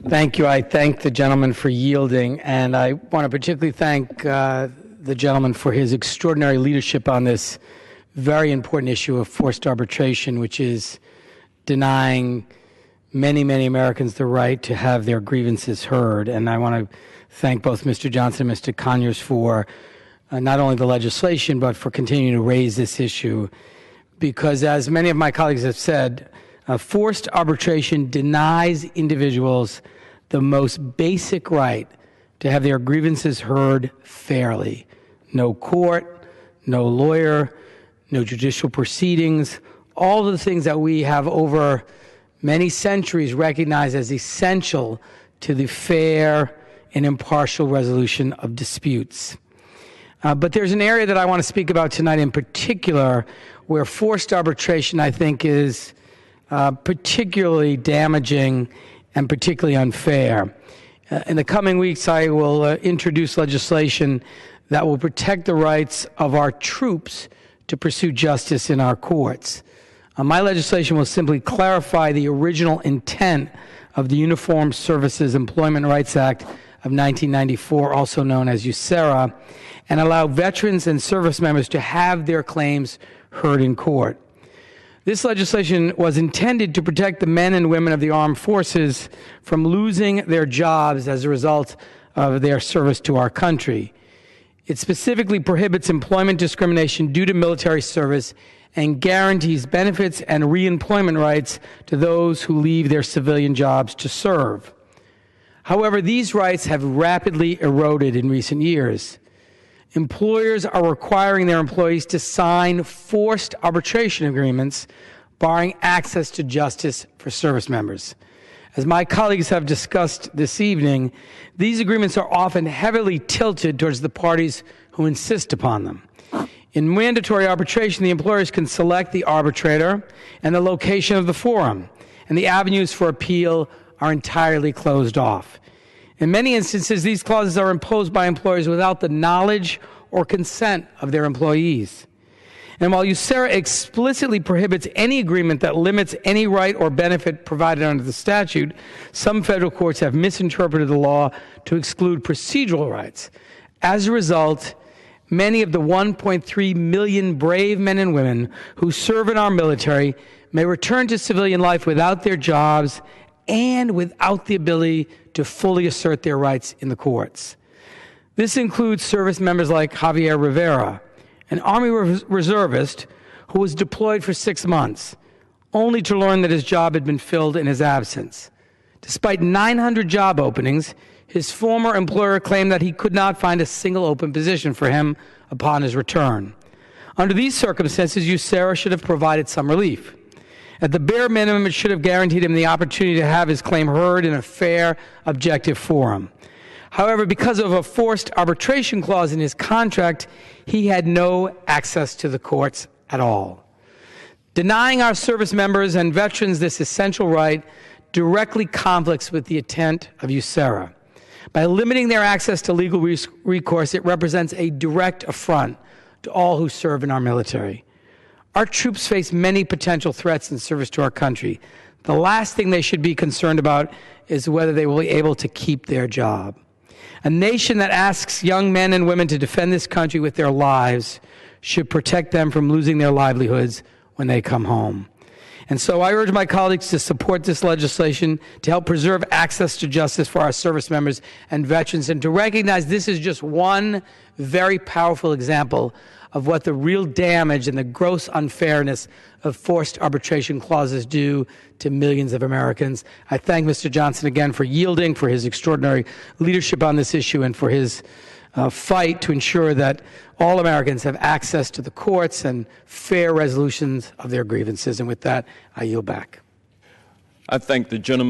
Thank you. I thank the gentleman for yielding, and I want to particularly thank the gentleman for his extraordinary leadership on this very important issue of forced arbitration, which is denying many, many Americans the right to have their grievances heard. And I want to thank both Mr. Johnson and Mr. Conyers for not only the legislation, but for continuing to raise this issue. Because as many of my colleagues have said, forced arbitration denies individuals the most basic right to have their grievances heard fairly. No court, no lawyer, no judicial proceedings, all of the things that we have over many centuries recognized as essential to the fair and impartial resolution of disputes. But there's an area that I want to speak about tonight in particular where forced arbitration, I think, is particularly damaging and particularly unfair. In the coming weeks, I will introduce legislation that will protect the rights of our troops to pursue justice in our courts. My legislation will simply clarify the original intent of the Uniformed Services Employment Rights Act of 1994, also known as USERRA, and allow veterans and service members to have their claims heard in court. This legislation was intended to protect the men and women of the armed forces from losing their jobs as a result of their service to our country. It specifically prohibits employment discrimination due to military service and guarantees benefits and reemployment rights to those who leave their civilian jobs to serve. However, these rights have rapidly eroded in recent years. Employers are requiring their employees to sign forced arbitration agreements, barring access to justice for service members. As my colleagues have discussed this evening, these agreements are often heavily tilted towards the parties who insist upon them. In mandatory arbitration, the employers can select the arbitrator and the location of the forum, and the avenues for appeal are entirely closed off. In many instances, these clauses are imposed by employers without the knowledge or consent of their employees. And while USERRA explicitly prohibits any agreement that limits any right or benefit provided under the statute, some federal courts have misinterpreted the law to exclude procedural rights. As a result, many of the 1.3 million brave men and women who serve in our military may return to civilian life without their jobs and without the ability to fully assert their rights in the courts. This includes service members like Javier Rivera, an Army reservist who was deployed for 6 months, only to learn that his job had been filled in his absence. Despite 900 job openings, his former employer claimed that he could not find a single open position for him upon his return. Under these circumstances, USERRA should have provided some relief. At the bare minimum, it should have guaranteed him the opportunity to have his claim heard in a fair, objective forum. However, because of a forced arbitration clause in his contract, he had no access to the courts at all. Denying our service members and veterans this essential right directly conflicts with the intent of USERRA. By limiting their access to legal recourse, it represents a direct affront to all who serve in our military. Our troops face many potential threats in service to our country. The last thing they should be concerned about is whether they will be able to keep their job. A nation that asks young men and women to defend this country with their lives should protect them from losing their livelihoods when they come home. And so I urge my colleagues to support this legislation to help preserve access to justice for our service members and veterans, and to recognize this is just one very powerful example of what the real damage and the gross unfairness of forced arbitration clauses do to millions of Americans. I thank Mr. Johnson again for yielding, for his extraordinary leadership on this issue, and for his fight to ensure that all Americans have access to the courts and fair resolutions of their grievances. And with that, I yield back. I thank the gentleman.